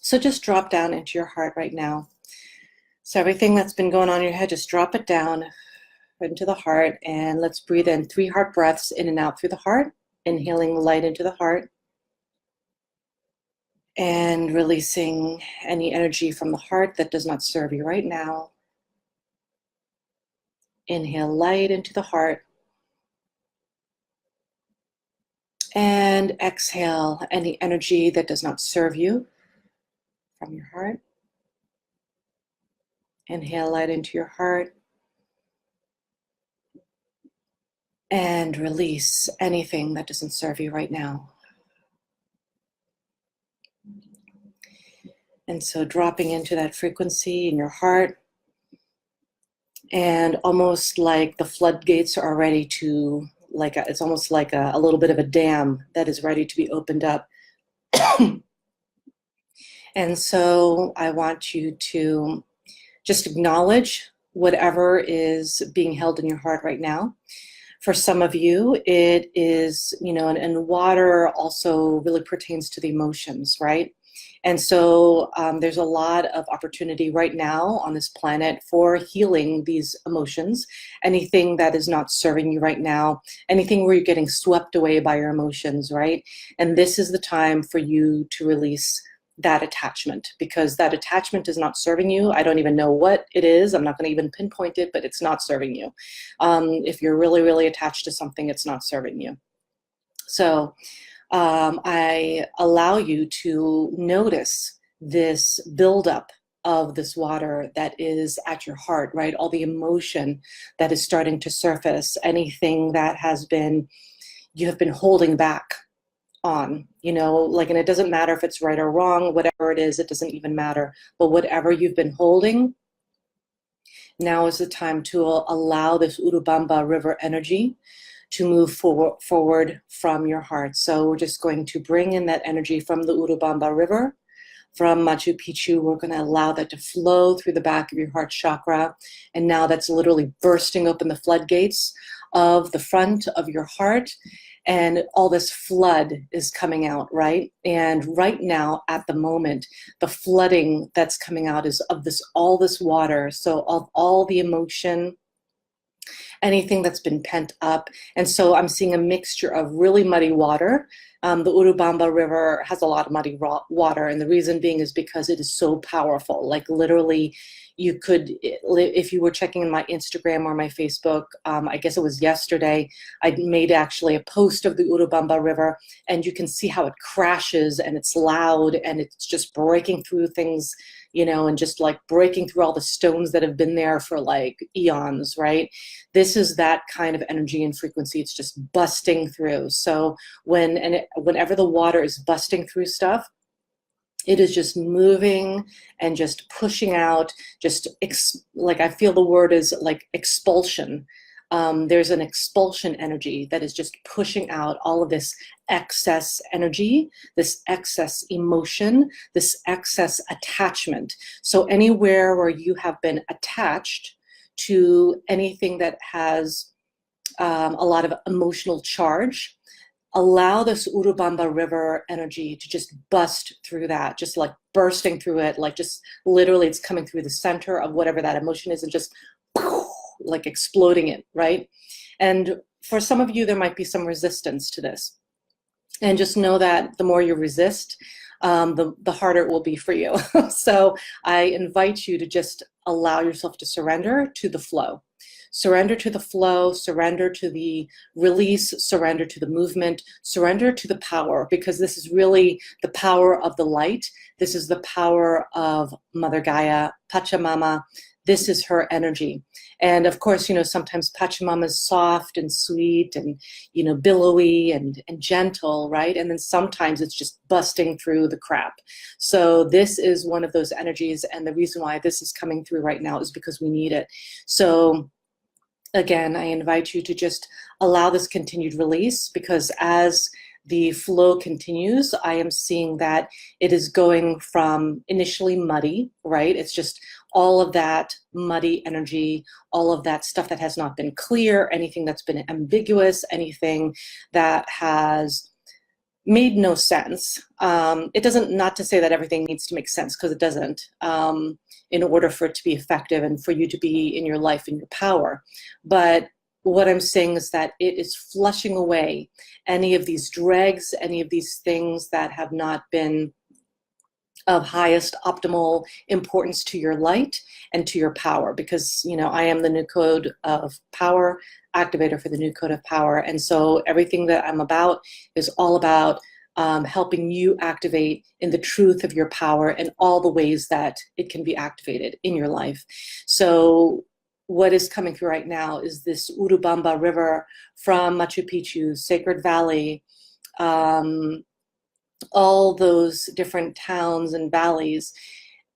So just drop down into your heart right now. So everything that's been going on in your head, just drop it down into the heart, and let's breathe in 3 heart breaths in and out through the heart, inhaling light into the heart and releasing any energy from the heart that does not serve you right now. Inhale light into the heart and exhale any energy that does not serve you from your heart. Inhale light into your heart and release anything that doesn't serve you right now. And so dropping into that frequency in your heart, and almost like the floodgates are ready to, it's almost like a little bit of a dam that is ready to be opened up. And so I want you to just acknowledge whatever is being held in your heart right now. For some of you, it is, and water also really pertains to the emotions, right? And so there's a lot of opportunity right now on this planet for healing these emotions. Anything that is not serving you right now, anything where you're getting swept away by your emotions, right? And this is the time for you to release that attachment, because that attachment is not serving you. I don't even know what it is. I'm not going to even pinpoint it, but it's not serving you. If you're really, really attached to something, it's not serving you. So I allow you to notice this buildup of this water that is at your heart, right? All the emotion that is starting to surface, anything that you have been holding back on, and it doesn't matter if it's right or wrong, whatever it is, it doesn't even matter. But whatever you've been holding, now is the time to allow this Urubamba River energy to move forward from your heart. So we're just going to bring in that energy from the Urubamba River, from Machu Picchu. We're going to allow that to flow through the back of your heart chakra. And now that's literally bursting open the floodgates of the front of your heart. And all this flood is coming out, right? And right now, at the moment, the flooding that's coming out is of all this water. So of all the emotion, anything that's been pent up. And so I'm seeing a mixture of really muddy water. The Urubamba River has a lot of muddy water, and the reason being is because it is so powerful. Like literally, you could, if you were checking my Instagram or my Facebook, I guess it was yesterday, I made actually a post of the Urubamba River, and you can see how it crashes and it's loud and it's just breaking through things, and just like breaking through all the stones that have been there for like eons, right? This is that kind of energy and frequency. It's just busting through. So whenever the water is busting through stuff, it is just moving and just pushing out, like I feel the word is like expulsion. There's an expulsion energy that is just pushing out all of this excess energy, this excess emotion, this excess attachment. So anywhere where you have been attached to anything that has a lot of emotional charge, allow this Urubamba River energy to just bust through that, just like bursting through it, like just literally it's coming through the center of whatever that emotion is and just like exploding it, right? And for some of you, there might be some resistance to this. And just know that the more you resist, the harder it will be for you. So I invite you to just allow yourself to surrender to the flow. Surrender to the flow, surrender to the release, surrender to the movement, surrender to the power, because this is really the power of the light. This is the power of Mother Gaia, Pachamama. This is her energy. And of course, sometimes Pachamama is soft and sweet and, billowy and gentle, right? And then sometimes it's just busting through the crap. So this is one of those energies. And the reason why this is coming through right now is because we need it. So again, I invite you to just allow this continued release, because as the flow continues, I am seeing that it is going from initially muddy, right? It's just all of that muddy energy, all of that stuff that has not been clear, anything that's been ambiguous, anything that has made no sense. It doesn't, not to say that everything needs to make sense, because it doesn't, in order for it to be effective and for you to be in your life, in your power. But what I'm saying is that it is flushing away any of these dregs, any of these things that have not been of highest optimal importance to your light and to your power, because, you know, I am the new code of power, activator for the new code of power. And so everything that I'm about is all about helping you activate in the truth of your power and all the ways that it can be activated in your life. So what is coming through right now is this Urubamba River from Machu Picchu, Sacred Valley, all those different towns and valleys.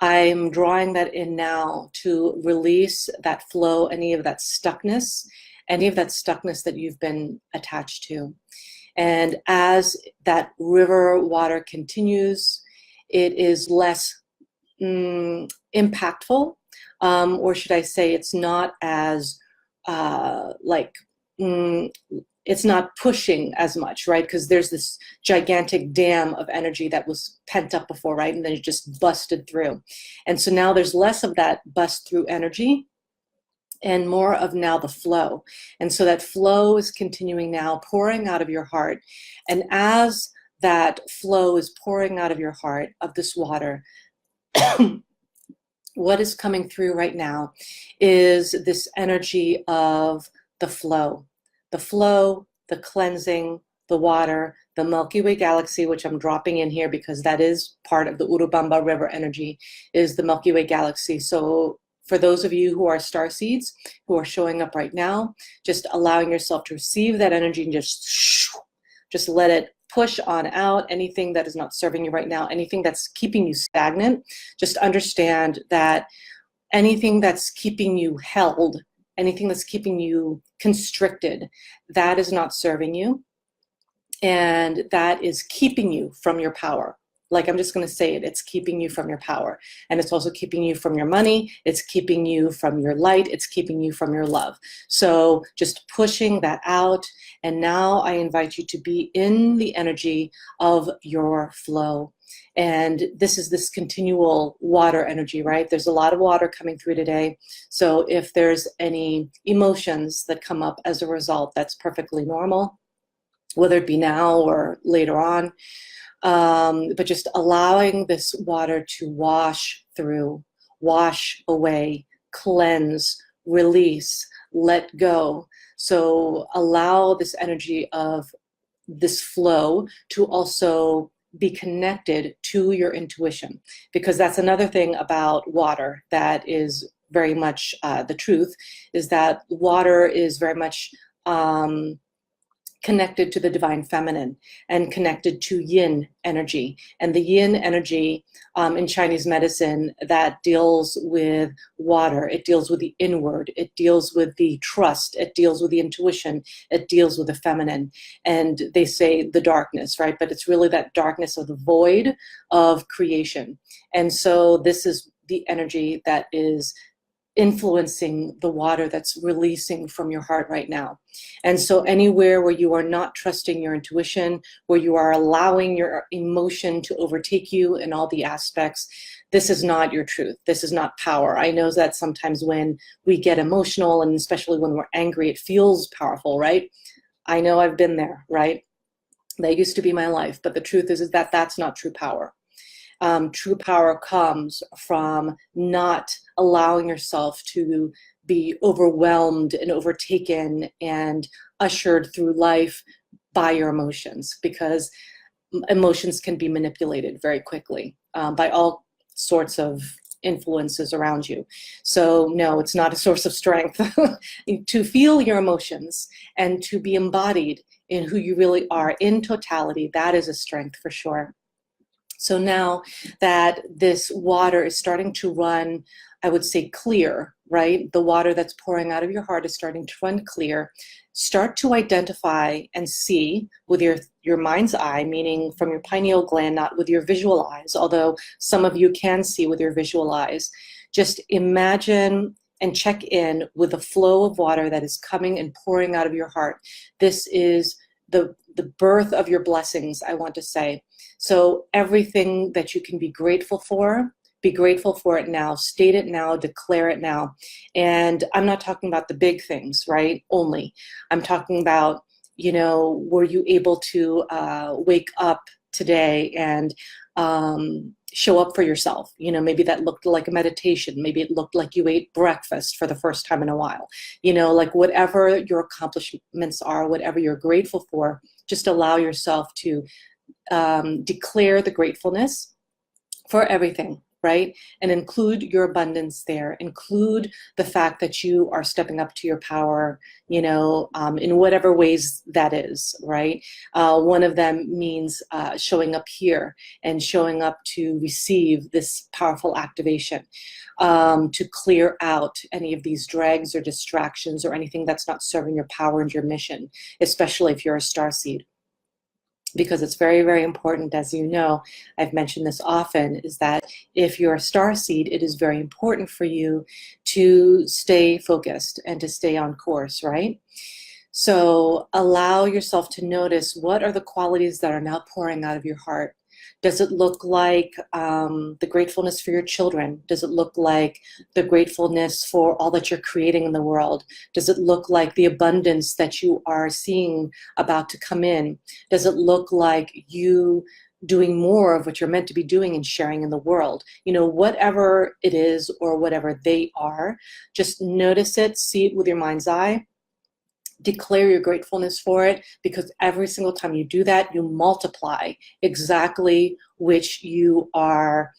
I'm drawing that in now to release that flow, any of that stuckness that you've been attached to. And as that river water continues, it is less impactful, or should I say it's not as it's not pushing as much, right? Because there's this gigantic dam of energy that was pent up before, right? And then it just busted through. And so now there's less of that bust through energy and more of now the flow. And so that flow is continuing now, pouring out of your heart. And as that flow is pouring out of your heart, of this water, what is coming through right now is this energy of the flow. The flow, the cleansing, the water, the Milky Way Galaxy, which I'm dropping in here because that is part of the Urubamba River energy, is the Milky Way Galaxy. So for those of you who are starseeds, who are showing up right now, just allowing yourself to receive that energy and just let it push on out anything that is not serving you right now, anything that's keeping you stagnant. Just understand that anything that's keeping you held, anything that's keeping you constricted, that is not serving you. And that is keeping you from your power. Like, I'm just going to say it, it's keeping you from your power. And it's also keeping you from your money. It's keeping you from your light. It's keeping you from your love. So just pushing that out. And now I invite you to be in the energy of your flow. And this is this continual water energy, right? There's a lot of water coming through today. So if there's any emotions that come up as a result, that's perfectly normal, whether it be now or later on. But just allowing this water to wash through, wash away, cleanse, release, let go. So allow this energy of this flow to also be connected to your intuition, because that's another thing about water that is very much the truth, is that water is very much connected to the divine feminine and connected to yin energy. And the yin energy in Chinese medicine, that deals with water, it deals with the inward, it deals with the trust, it deals with the intuition, it deals with the feminine. And they say the darkness, right? But it's really that darkness of the void of creation. And so this is the energy that is influencing the water that's releasing from your heart right now. And so anywhere where you are not trusting your intuition, where you are allowing your emotion to overtake you in all the aspects, this is not your truth. This is not power. I know that sometimes when we get emotional, and especially when we're angry, it feels powerful, right? I know, I've been there, right? That used to be my life. But the truth is that that's not true power. True power comes from not allowing yourself to be overwhelmed and overtaken and ushered through life by your emotions, because emotions can be manipulated very quickly by all sorts of influences around you. So no, it's not a source of strength to feel your emotions and to be embodied in who you really are in totality. That is a strength for sure. So now that this water is starting to run, I would say clear, right? The water that's pouring out of your heart is starting to run clear. Start to identify and see with your mind's eye, meaning from your pineal gland, not with your visual eyes, although some of you can see with your visual eyes. Just imagine and check in with the flow of water that is coming and pouring out of your heart. This is the the birth of your blessings, I want to say. So everything that you can be grateful for, be grateful for it now, state it now, declare it now. And I'm not talking about the big things, right? Only. I'm talking about, you know, were you able to wake up today and show up for yourself? You know, maybe that looked like a meditation. Maybe it looked like you ate breakfast for the first time in a while. You know, like whatever your accomplishments are, whatever you're grateful for, just allow yourself to declare the gratefulness for everything, right? And include your abundance there. Include the fact that you are stepping up to your power, you know, in whatever ways that is, right? One of them means showing up here and showing up to receive this powerful activation, to clear out any of these drags or distractions or anything that's not serving your power and your mission, especially if you're a starseed. Because it's very, very important, as you know, I've mentioned this often, is that if you're a starseed, it is very important for you to stay focused and to stay on course, right? So allow yourself to notice, what are the qualities that are now pouring out of your heart? Does it look like the gratefulness for your children? Does it look like the gratefulness for all that you're creating in the world? Does it look like the abundance that you are seeing about to come in? Does it look like you doing more of what you're meant to be doing and sharing in the world? You know, whatever it is or whatever they are, just notice it, see it with your mind's eye. Declare your gratefulness for it, because every single time you do that, you multiply exactly which you are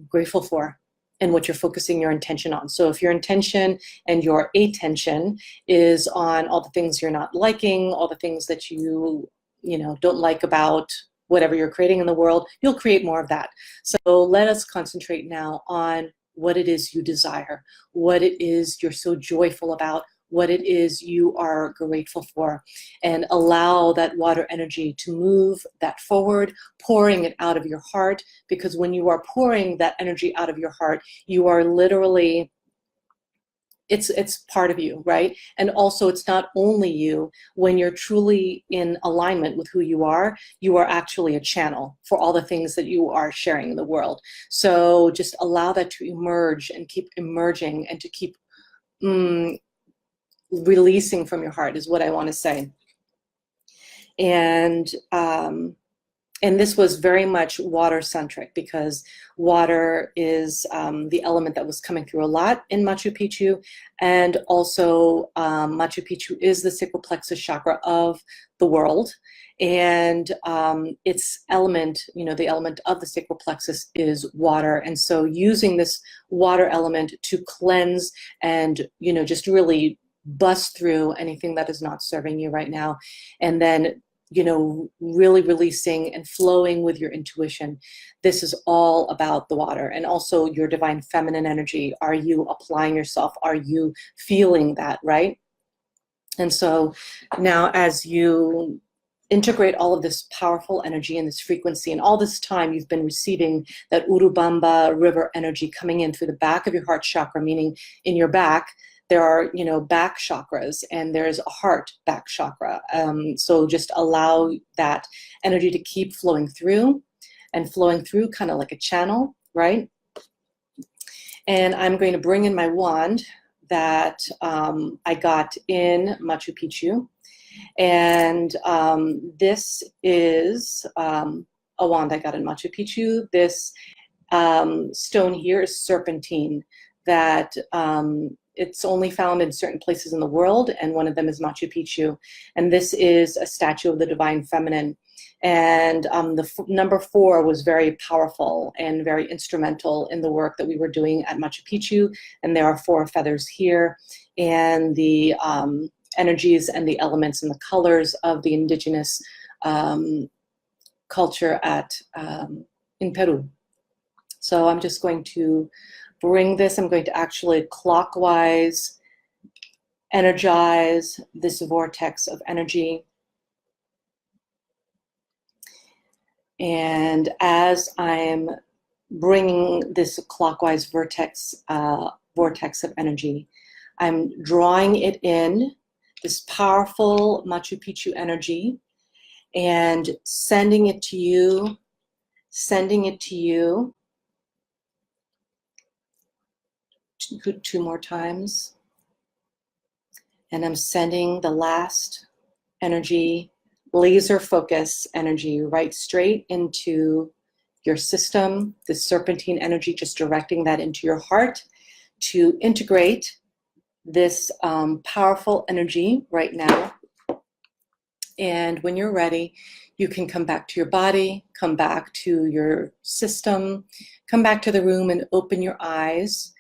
grateful for and what you're focusing your intention on. So if your intention and your attention is on all the things you're not liking, all the things that you know, don't like about whatever you're creating in the world, you'll create more of that. So let us concentrate now on what it is you desire, what it is you're so joyful about, what it is you are grateful for, and allow that water energy to move that forward, pouring it out of your heart, because when you are pouring that energy out of your heart, you are literally, it's part of you, right? And also, it's not only you. When you're truly in alignment with who you are actually a channel for all the things that you are sharing in the world. So just allow that to emerge and keep emerging, and to keep releasing from your heart is what I want to say. And this was very much water-centric, because water is the element that was coming through a lot in Machu Picchu. And also Machu Picchu is the sacral plexus chakra of the world. And its element, you know, the element of the sacral plexus is water. And so using this water element to cleanse and, you know, just really bust through anything that is not serving you right now. And then, you know, really releasing and flowing with your intuition. This is all about the water. And also your divine feminine energy. Are you applying yourself? Are you feeling that, right? And so now, as you integrate all of this powerful energy and this frequency, and all this time you've been receiving that Urubamba River energy coming in through the back of your heart chakra, meaning in your back, there are, you know, back chakras, and there's a heart back chakra. So just allow that energy to keep flowing through, and flowing through kind of like a channel, right? And I'm going to bring in my wand that I got in Machu Picchu. And this is a wand I got in Machu Picchu. This stone here is serpentine, that it's only found in certain places in the world, and one of them is Machu Picchu. And this is a statue of the divine feminine. And number 4 was very powerful and very instrumental in the work that we were doing at Machu Picchu. And there are 4 feathers here, and the energies and the elements and the colors of the indigenous culture in Peru. So I'm just going to bring this. I'm going to actually clockwise energize this vortex of energy. And as I'm bringing this clockwise vortex of energy, I'm drawing it in, this powerful Machu Picchu energy, and sending it to you, sending it to you. Two more times. And I'm sending the last energy, laser focus energy, right straight into your system, the serpentine energy, just directing that into your heart to integrate this powerful energy right now. And when you're ready, you can come back to your body, come back to your system, come back to the room and open your eyes.